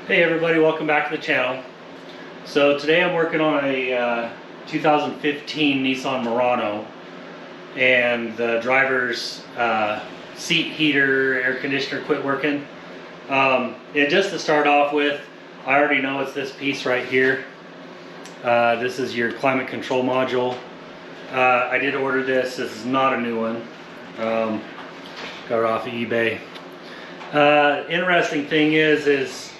Hey everybody, welcome back to the channel. So today I'm working on a 2015 Nissan Murano, and the driver's seat heater, air conditioner quit working. And just to start off with, I already know it's this piece right here. This is your climate control module. I did order this. This is not a new one. Got it off of eBay. Interesting thing is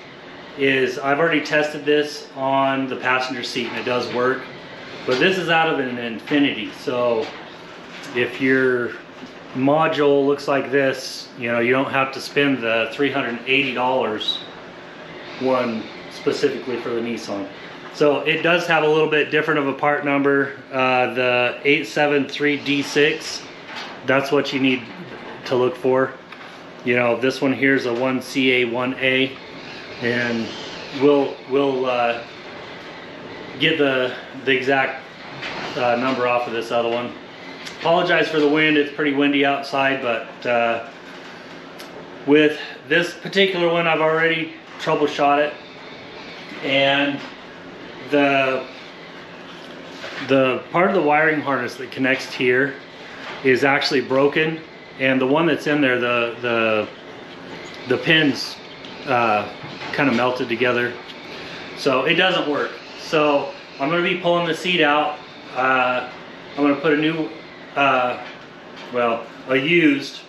I've already tested this on the passenger seat and it does work, but this is out of an Infinity. So if your module looks like this, you know, you don't have to spend the $380 one specifically for the Nissan. So it does have a little bit different of a part number. The 873D6, that's what you need to look for. You know, this one here is a 1CA1A, and we'll get the exact number off of this other one. Apologize for the wind, it's pretty windy outside, but with this particular one I've already troubleshot it, and the part of the wiring harness that connects here is actually broken, and the one that's in there, the pins kind of melted together, so it doesn't work. So I'm going to be pulling the seat out. I'm going to put a new a used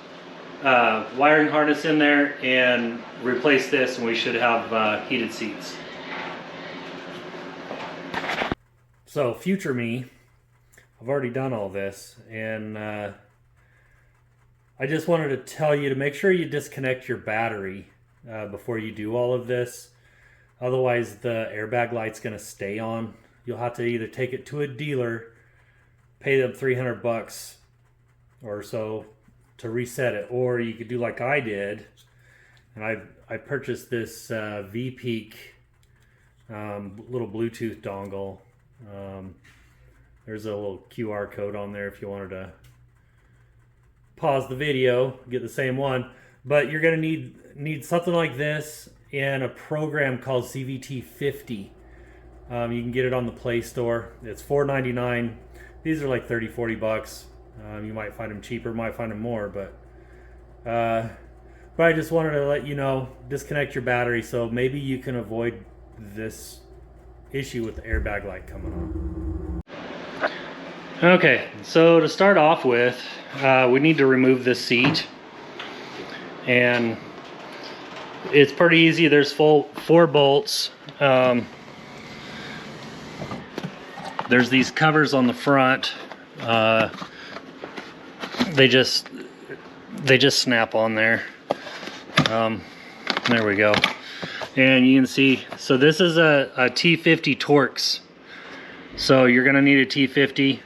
wiring harness in there and replace this, and we should have heated seats. So future me, I've already done all this, and I just wanted to tell you to make sure you disconnect your battery before you do all of this. Otherwise the airbag light's going to stay on. You'll have to either take it to a dealer, pay them $300 or so to reset it, or you could do like I did, and I purchased this V-Peak little Bluetooth dongle. There's a little QR code on there if you wanted to pause the video, get the same one. But you're going to need something like this and a program called T50. You can get it on the Play Store. It's $4.99. These are like $30-40. You might find them cheaper, might find them more, but I just wanted to let you know, disconnect your battery so maybe you can avoid this issue with the airbag light coming on. Okay, so to start off with, we need to remove this seat, and it's pretty easy. There's 4 bolts. There's these covers on the front. They just snap on there. There we go. And you can see, so this is a T50 Torx. So you're gonna need a T50.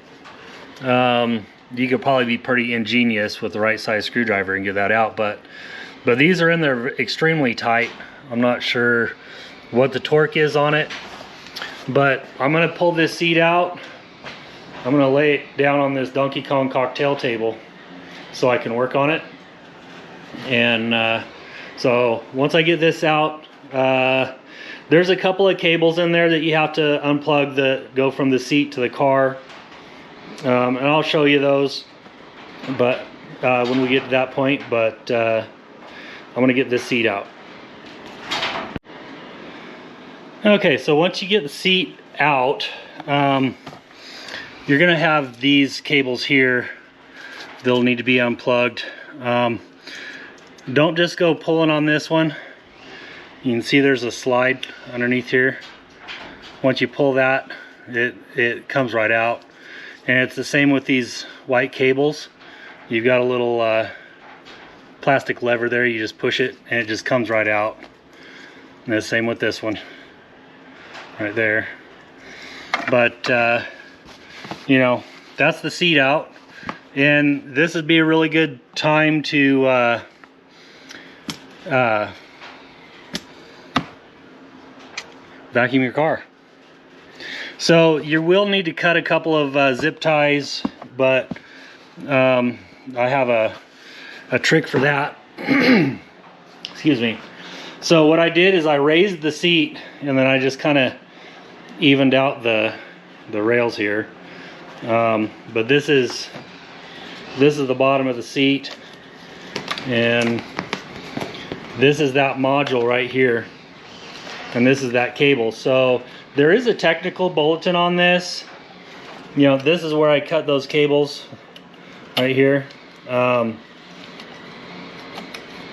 You could probably be pretty ingenious with the right size screwdriver and get that out, but these are in there extremely tight. I'm not sure what the torque is on it, but I'm gonna pull this seat out. I'm gonna lay it down on this Donkey Kong cocktail table so I can work on it. And so once I get this out, there's a couple of cables in there that you have to unplug that go from the seat to the car. And I'll show you those, but when we get to that point. But I'm gonna get this seat out. Okay, so once you get the seat out, you're gonna have these cables here. They'll need to be unplugged. Don't just go pulling on this one. You can see there's a slide underneath here. Once you pull that, it comes right out. And it's the same with these white cables. You've got a little plastic lever there. You just push it and it just comes right out. And the same with this one right there. But you know, that's the seat out, and this would be a really good time to vacuum your car. So you will need to cut a couple of zip ties, but I have a trick for that. Excuse me. So what I did is I raised the seat and then I just kind of evened out the rails here. But this is the bottom of the seat, and this is that module right here, and this is that cable. So there is a technical bulletin on this. You know, this is where I cut those cables right here.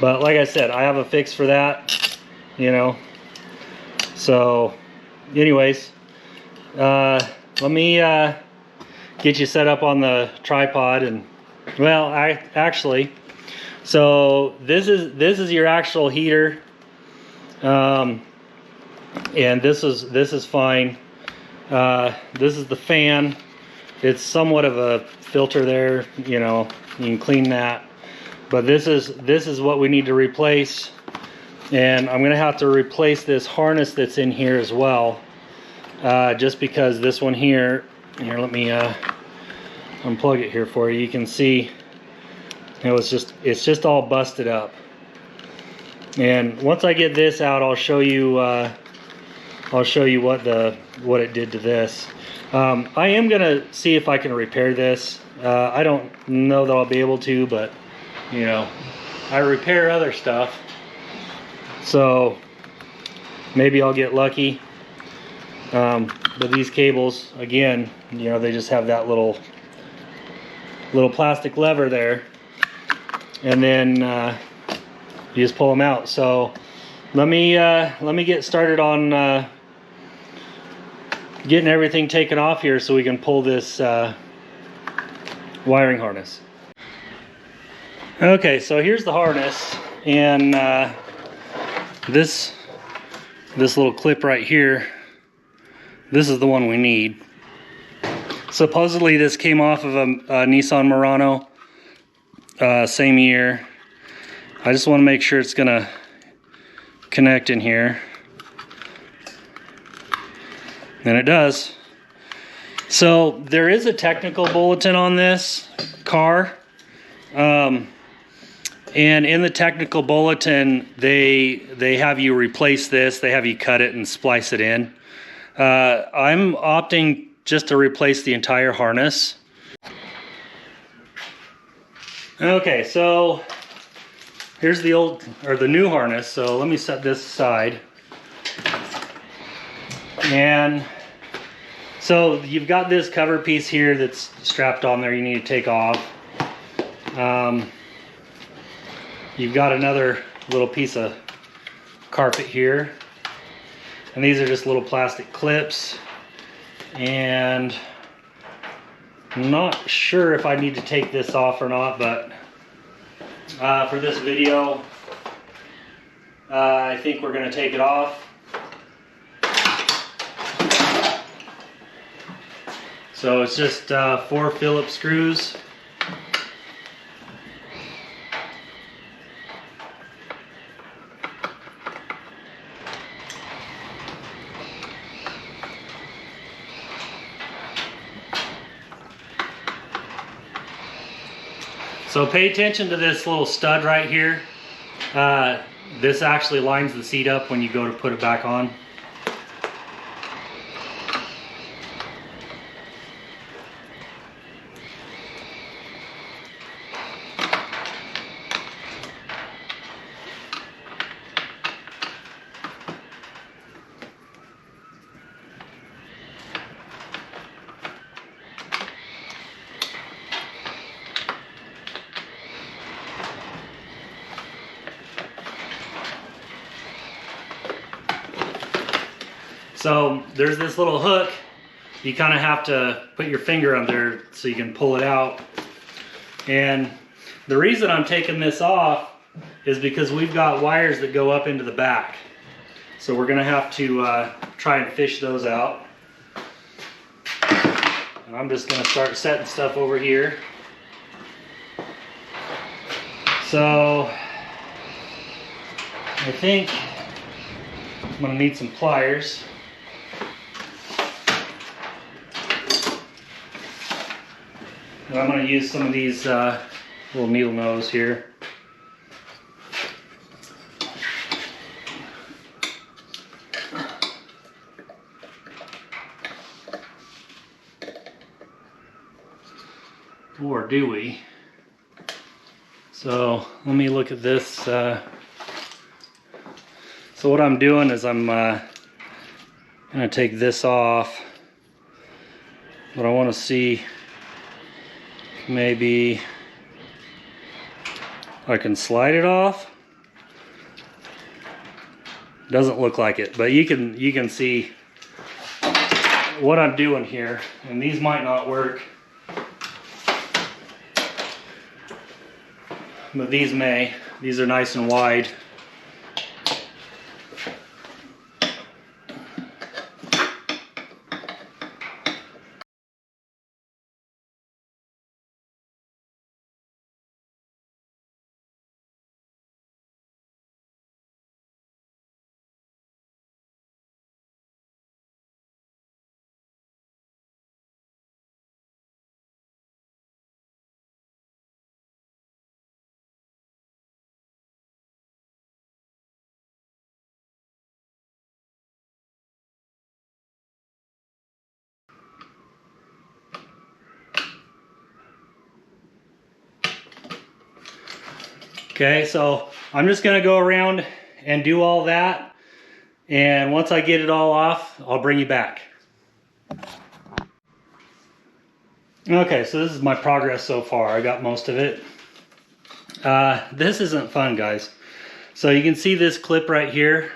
But like I said, I have a fix for that, you know. So anyways, let me get you set up on the tripod. And well, I actually, so this is your actual heater, and this is fine. This is the fan. It's somewhat of a filter there, you know, you can clean that. But this is what we need to replace, and I'm gonna have to replace this harness that's in here as well, just because this one here, let me unplug it here for you. You can see it's just all busted up. And once I get this out, I'll show you what it did to this. I am gonna see if I can repair this. I don't know that I'll be able to, but you know, I repair other stuff, so maybe I'll get lucky. But these cables, again, you know, they just have that little plastic lever there, and then you just pull them out. So let me get started on getting everything taken off here so we can pull this wiring harness. Okay, so here's the harness, and this little clip right here, this is the one we need. Supposedly this came off of a Nissan Murano, same year. I just want to make sure it's gonna connect in here, and it does. So there is a technical bulletin on this car, and in the technical bulletin they have you replace this, they have you cut it and splice it in. I'm opting just to replace the entire harness. Okay, so here's the old, or the new harness. So let me set this aside. And so you've got this cover piece here that's strapped on there you need to take off. You've got another little piece of carpet here, and these are just little plastic clips. And I'm not sure if I need to take this off or not, but for this video, I think we're going to take it off. So it's just 4 Phillips screws. So pay attention to this little stud right here. This actually lines the seat up when you go to put it back on. So there's this little hook. You kind of have to put your finger on there so you can pull it out. And the reason I'm taking this off is because we've got wires that go up into the back. So we're gonna have to try and fish those out. And I'm just gonna start setting stuff over here. So I think I'm gonna need some pliers. And I'm going to use some of these little needle nose here. Or do we? So let me look at this. So what I'm doing is I'm going to take this off. But I want to see maybe I can slide it off. Doesn't look like it, but you can see what I'm doing here, and these might not work, but these may. These are nice and wide. Okay, so I'm just gonna go around and do all that, and once I get it all off, I'll bring you back. Okay, so this is my progress so far. I got most of it. This isn't fun, guys. So you can see this clip right here.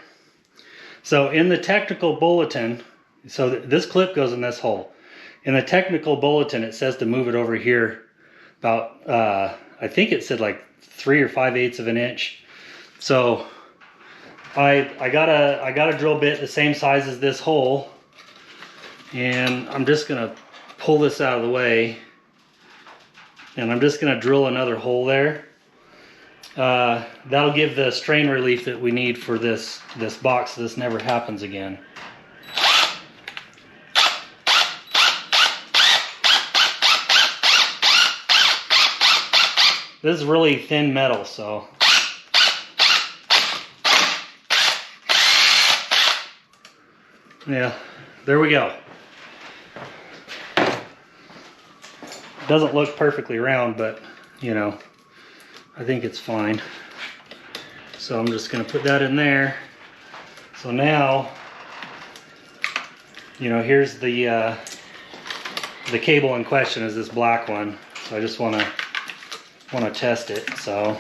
So in the technical bulletin, so this clip goes in this hole. In the technical bulletin, it says to move it over here about, I think it said like 3 or 5/8 of an inch. So I got a drill bit the same size as this hole, and I'm just gonna pull this out of the way, and I'm just gonna drill another hole there. That'll give the strain relief that we need for this box, so this never happens again. This is really thin metal, so. Yeah, there we go. Doesn't look perfectly round, but you know, I think it's fine. So I'm just gonna put that in there. So now, you know, here's the cable in question is this black one. So I just wanna test it. So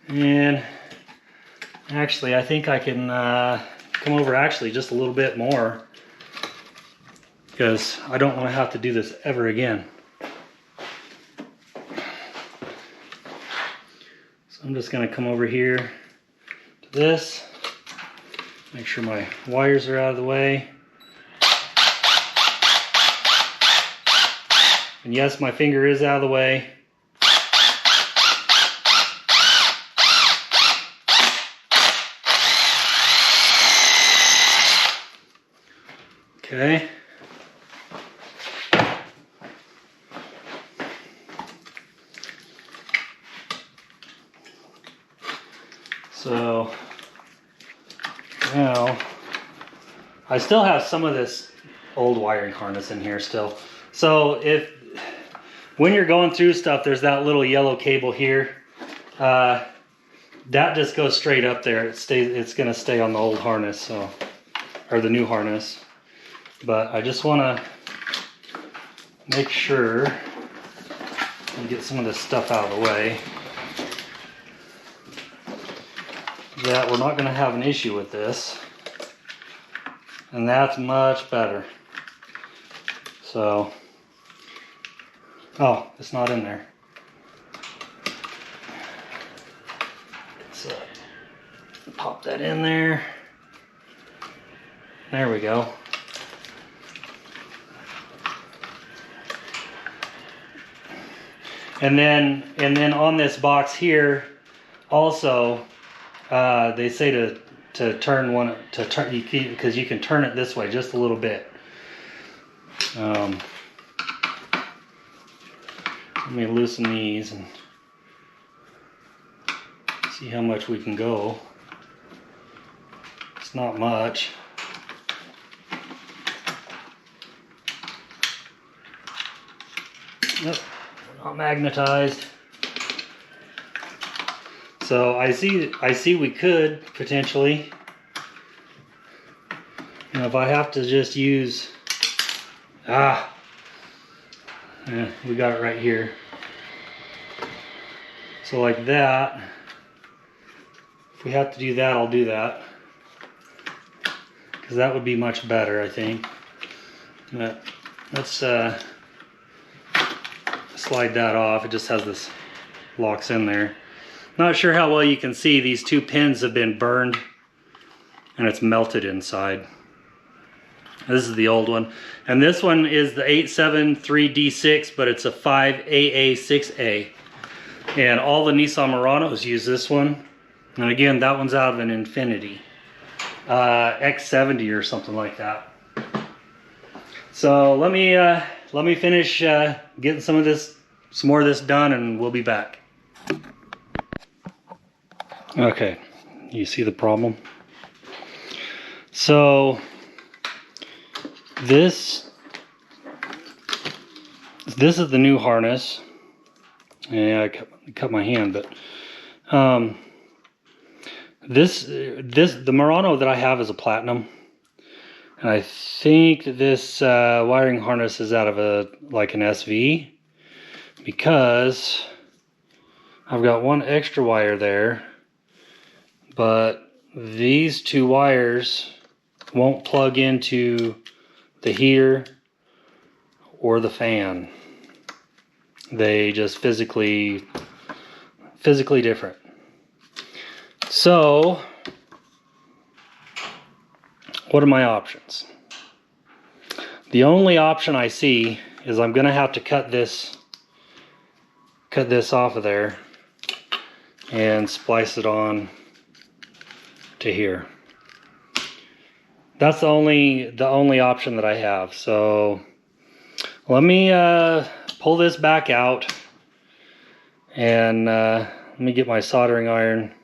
and actually I think I can come over actually just a little bit more, because I don't want to have to do this ever again. So I'm just going to come over here to this, make sure my wires are out of the way. And yes, my finger is out of the way. Okay. So now I still have some of this old wiring harness in here still. So when you're going through stuff, there's that little yellow cable here. That just goes straight up there. It's gonna stay on the old harness, so, or the new harness. But I just wanna make sure and get some of this stuff out of the way, that we're not going to have an issue with this, and that's much better. So, oh, it's not in there. So, pop that in there. There we go. And then on this box here, also, they say to turn one, because you can turn it this way just a little bit. Let me loosen these and see how much we can go. It's not much. Nope, not magnetized. So I see we could potentially, you know, if I have to just use, yeah, we got it right here. So like that, if we have to do that, I'll do that. Because that would be much better, I think. But let's slide that off. It just has this, locks in there. Not sure how well you can see, these two pins have been burned and it's melted inside. This is the old one. And this one is the 873D6, but it's a 5AA6A. And all the Nissan Muranos use this one. And again, that one's out of an Infinity X70 or something like that. So let me finish getting some more of this done, and we'll be back. Okay, you see the problem? So this is the new harness. Yeah, I cut my hand, but the Murano that I have is a Platinum, and I think this wiring harness is out of like an SV, because I've got one extra wire there, but these two wires won't plug into the heater or the fan. They just physically different. So what are my options? The only option I see is I'm gonna have to cut this off of there and splice it on to here. That's the only option that I have. So let me pull this back out, and let me get my soldering iron.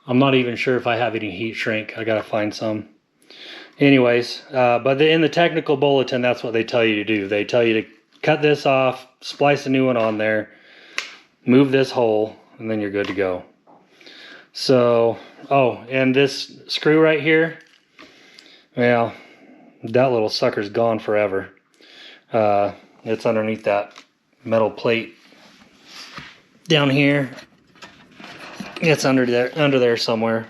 I'm not even sure if I have any heat shrink. I gotta find some. Anyways, but in the technical bulletin, that's what they tell you to do. They tell you to cut this off, splice a new one on there, move this hole, and then you're good to go. So, oh, and this screw right here, well, that little sucker's gone forever. It's underneath that metal plate down here. It's under there somewhere.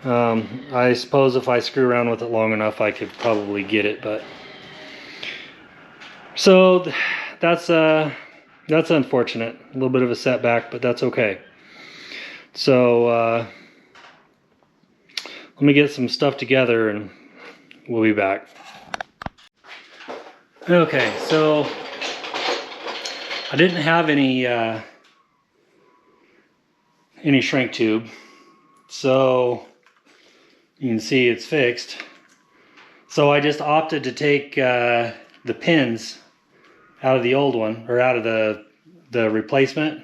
I suppose if I screw around with it long enough, I could probably get it, but so that's unfortunate. A little bit of a setback, but that's okay. So let me get some stuff together and we'll be back. Okay, so I didn't have any shrink tube, so you can see it's fixed. So I just opted to take the pins out of the old one, or out of the replacement,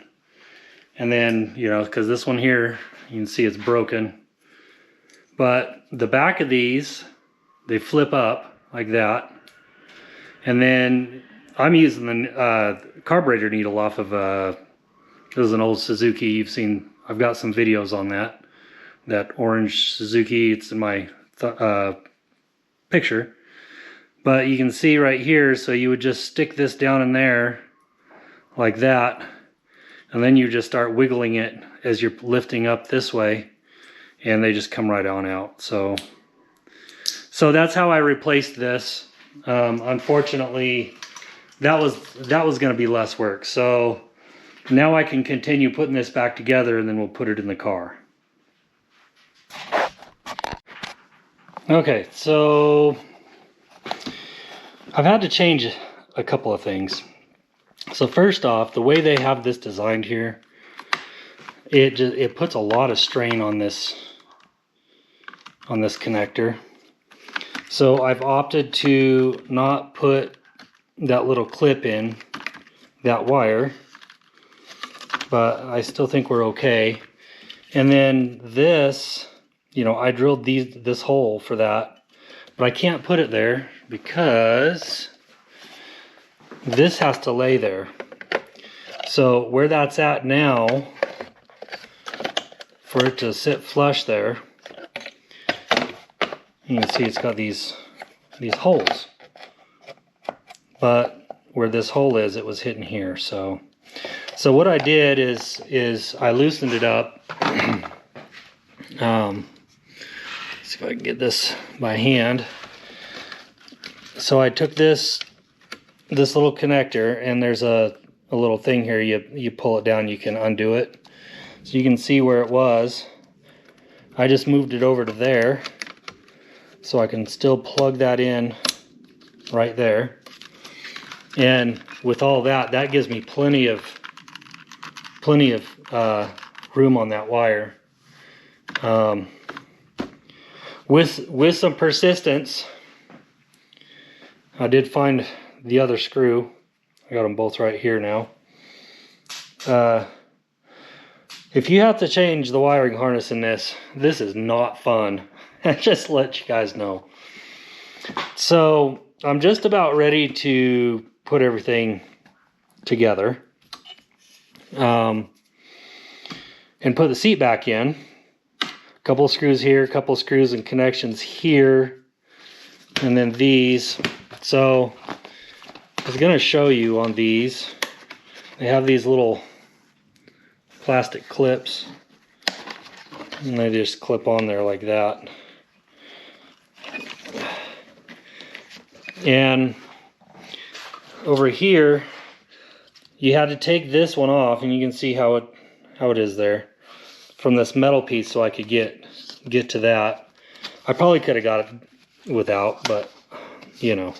and then, you know, because this one here, you can see it's broken, but the back of these, they flip up like that, and then I'm using the carburetor needle off of this is an old Suzuki. You've seen, I've got some videos on that orange Suzuki. It's in my picture. But you can see right here, so you would just stick this down in there like that, and then you just start wiggling it as you're lifting up this way, and they just come right on out. So that's how I replaced this. Unfortunately, that was going to be less work. So now I can continue putting this back together, and then we'll put it in the car. Okay, so I've had to change a couple of things. So first off, the way they have this designed here, it puts a lot of strain on this connector. So I've opted to not put that little clip in that wire, but I still think we're okay. And then this, you know, I drilled this hole for that. But I can't put it there because this has to lay there. So where that's at now, for it to sit flush there, you can see it's got these holes. But where this hole is, it was hitting here. So what I did is I loosened it up. Let's see if I can get this by hand. So I took this little connector, and there's a little thing here. You pull it down, you can undo it. So you can see where it was. I just moved it over to there, so I can still plug that in right there. And with all that, that gives me plenty of room on that wire. With some persistence, I did find the other screw. I got them both right here now. If you have to change the wiring harness in this is not fun. Just to let you guys know. So I'm just about ready to put everything together. And put the seat back in. A couple of screws here, a couple of screws and connections here, and then these. So I was going to show you on these. They have these little plastic clips, and they just clip on there like that. And over here, you had to take this one off, and you can see how it is there from this metal piece, so I could get to that. I probably could have got it without, but you know.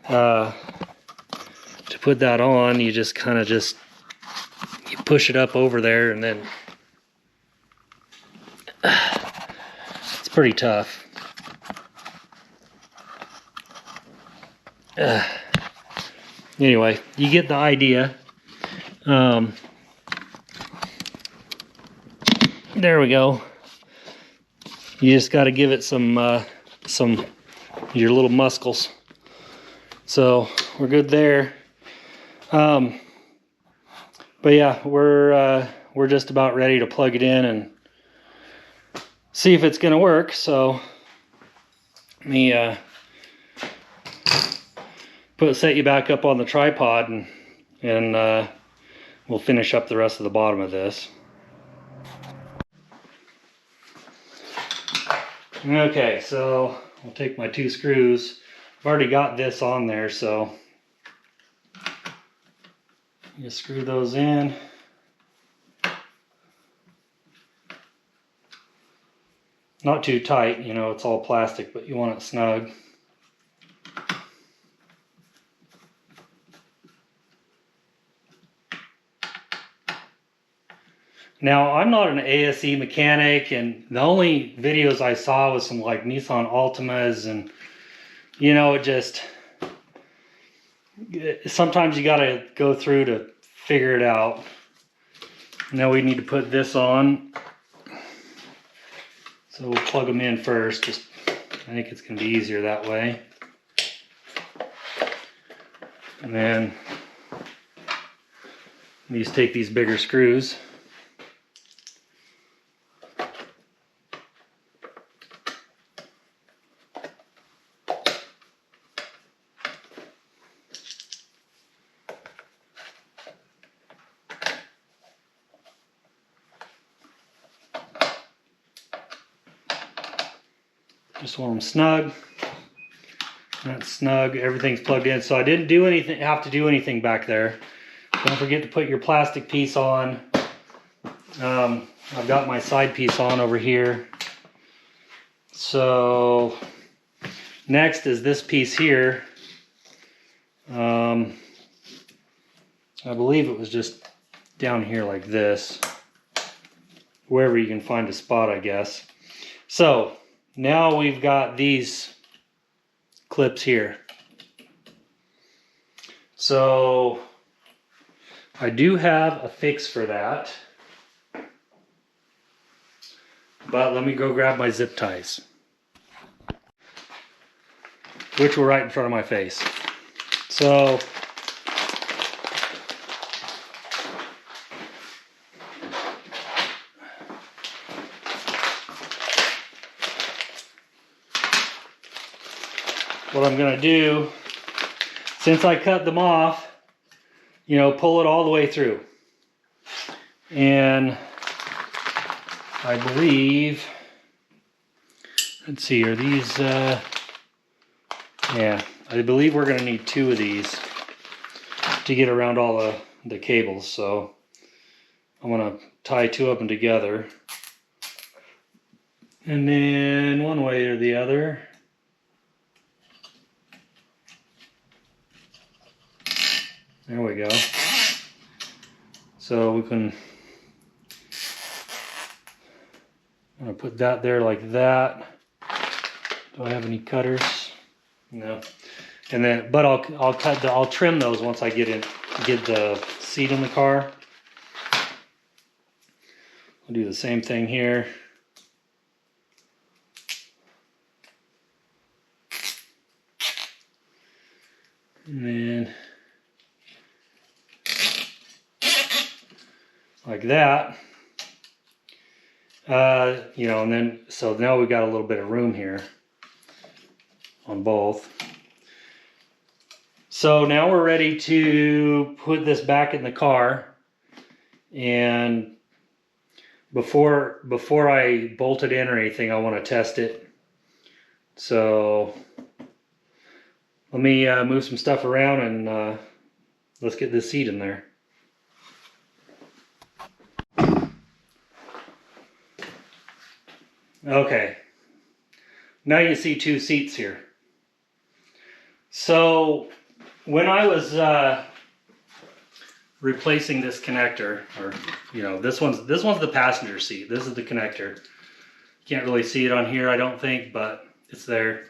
To put that on, you just kind of you push it up over there, and then it's pretty tough. Anyway, you get the idea. There we go. You just got to give it some your little muscles. So we're good there. But yeah, we're just about ready to plug it in and see if it's gonna work. So let me set you back up on the tripod, and we'll finish up the rest of the bottom of this. Okay, so I'll take my two screws. I've already got this on there, so just screw those in. Not too tight, you know, it's all plastic, but you want it snug. Now, I'm not an ASE mechanic, and the only videos I saw was some like Nissan Altimas, and you know, sometimes you gotta go through to figure it out. Now we need to put this on. So we'll plug them in first. I think it's gonna be easier that way. And then you just take these bigger screws. Just want them snug. That's snug. Everything's plugged in. So I didn't have to do anything back there. Don't forget to put your plastic piece on. I've got my side piece on over here. So next is this piece here. I believe it was just down here like this. Wherever you can find a spot, I guess. So now we've got these clips here. So I do have a fix for that, but let me go grab my zip ties. which were right in front of my face. So what I'm gonna do, since I cut them off, you know, pull it all the way through. And I believe, let's see, are these, yeah, I believe we're gonna need 2 of these to get around all the cables. So I'm gonna tie 2 of them together. And then one way or the other, there we go. So we can, I'm gonna put that there like that. Do I have any cutters? No. And then, but I'll trim those once I get the seat in the car. I'll do the same thing here. And then like that. You know, and then, so now we've got a little bit of room here on both. So now we're ready to put this back in the car. And before I bolt it in or anything, I want to test it. So let me move some stuff around and let's get this seat in there. Okay, now you see 2 seats here. So when I was replacing this connector, or you know, this one's the passenger seat. This is the connector. Can't really see it on here, I don't think, but it's there.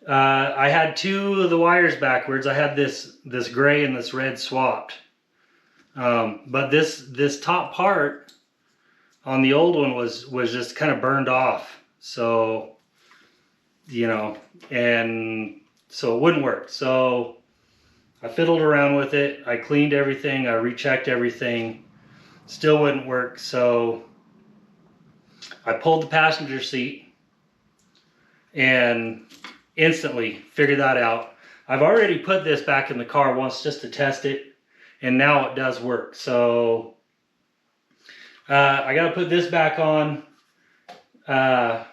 I had 2 of the wires backwards. I had this gray and this red swapped, but this top part on the old one was just kind of burned off. So, you know, and so it wouldn't work. So I fiddled around with it. I cleaned everything. I rechecked everything. Still wouldn't work. So I pulled the passenger seat and instantly figured that out. I've already put this back in the car once just to test it, and now it does work. So I gotta put this back on. I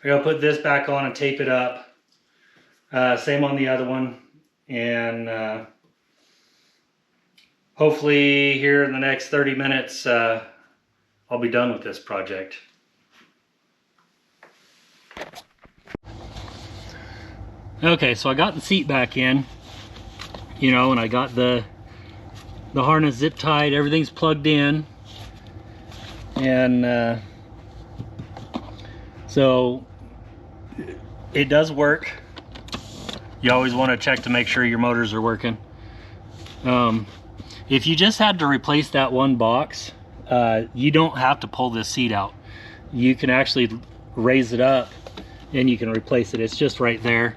gotta put this back on and tape it up. Same on the other one. And hopefully here in the next 30 minutes, I'll be done with this project. Okay, so I got the seat back in, you know, and I got the harness zip tied, everything's plugged in. And so it does work. You always want to check to make sure your motors are working. If you just had to replace that one box, you don't have to pull this seat out. You can actually raise it up and you can replace it. It's just right there.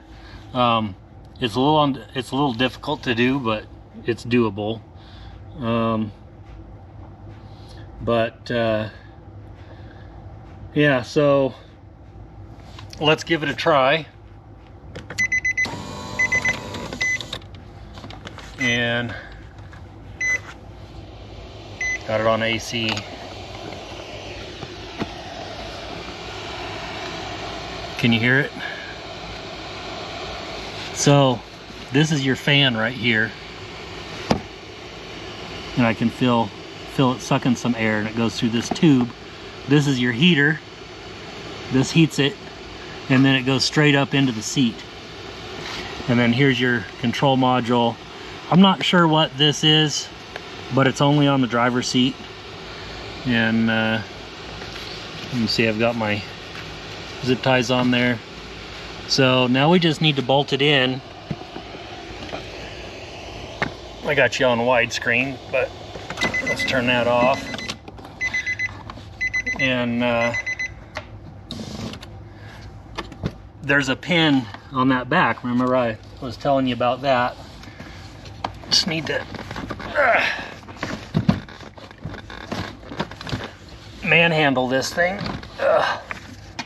It's a little difficult to do, but it's doable. Yeah, so let's give it a try. And got it on AC. Can you hear it? So this is your fan right here, and I can feel it sucking some air, and it goes through this tube. This is your heater. This heats it, and then it goes straight up into the seat. And then here's your control module. I'm not sure what this is, but it's only on the driver's seat. And you can see I've got my zip ties on there. So now we just need to bolt it in. I got you on widescreen, but let's turn that off. And there's a pin on that back. Remember I was telling you about that. Just need to manhandle this thing,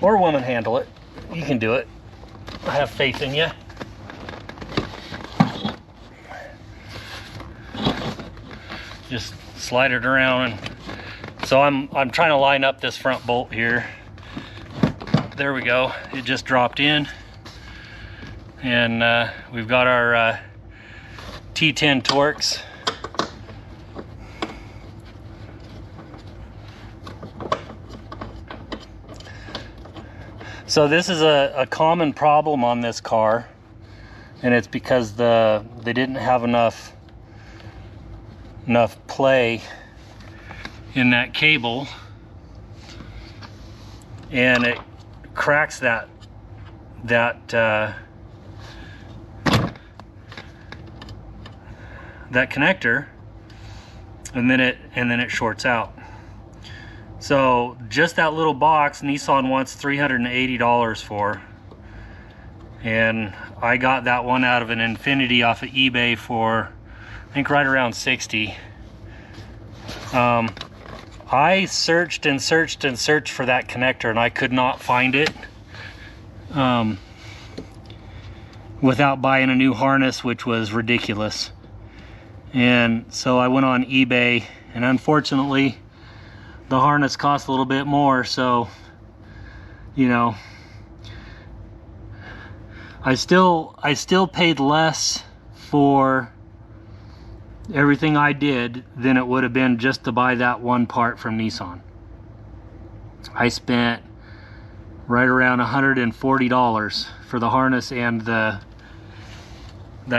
or woman handle it. You can do it. I have faith in you. Just slide it around, and so I'm trying to line up this front bolt here. There we go. It just dropped in, and we've got our T50 Torx. So this is a common problem on this car, and it's because they didn't have enough play in that cable, and it cracks that connector, and then it shorts out. So just that little box Nissan wants $380 for, and I got that one out of an Infinity off of eBay for I think right around 60. I searched and searched and searched for that connector, and I could not find it without buying a new harness, which was ridiculous. And so I went on eBay, and unfortunately the harness cost a little bit more, so you know, I still paid less for everything I did than it would have been just to buy that one part from Nissan. I spent right around $140 for the harness and that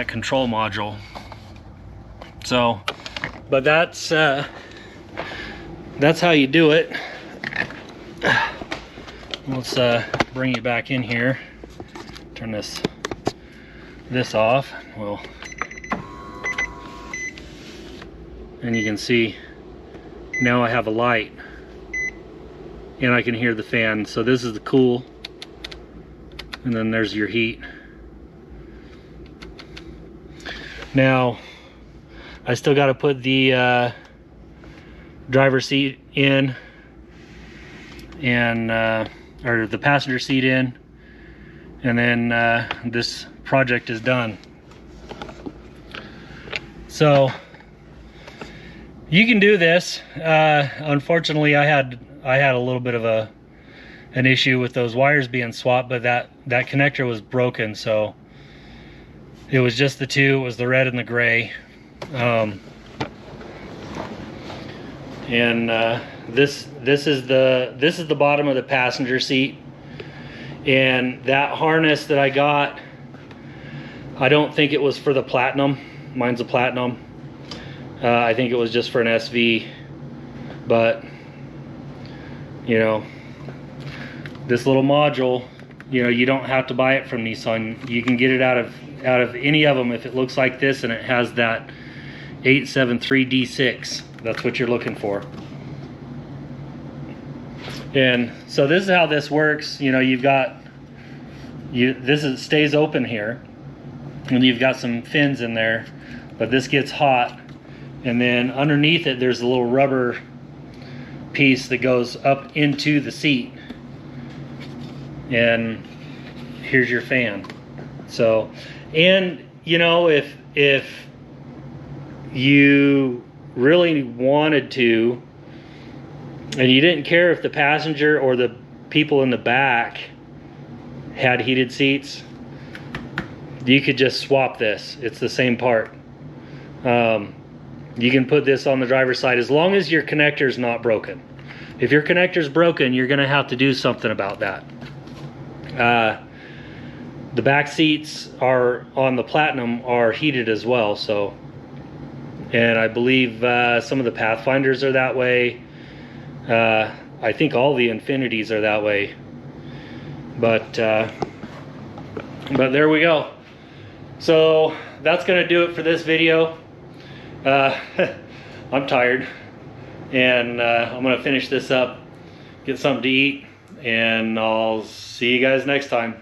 control module. So, but that's how you do it. Let's bring it back in here. Turn this off. Well, and you can see now I have a light, and I can hear the fan. So this is the cool, and then there's your heat. Now I still got to put the driver's seat in, and or the passenger seat in, and then this project is done. So you can do this. Unfortunately, I had a little bit of an issue with those wires being swapped, but that connector was broken, so it was just the two. It was the red and the gray. This is the bottom of the passenger seat, and that harness that I got, I don't think it was for the Platinum. Mine's a Platinum. I think it was just for an SV, but you know, this little module, you know, you don't have to buy it from Nissan. You can get it out of any of them if it looks like this and it has that 873D6. That's what you're looking for. And so this is how this works. You know, this stays open here, and you've got some fins in there, but this gets hot, and then underneath it there's a little rubber piece that goes up into the seat, and here's your fan. So, and you know, if you really wanted to, and you didn't care if the passenger or the people in the back had heated seats, you could just swap this. It's the same part. You can put this on the driver's side as long as your connector is not broken. If your connector is broken, you're going to have to do something about that. The back seats are on the Platinum are heated as well, so, and I believe some of the Pathfinders are that way. I think all the Infinities are that way, but there we go. So that's gonna do it for this video. I'm tired, and I'm gonna finish this up, get something to eat, and I'll see you guys next time.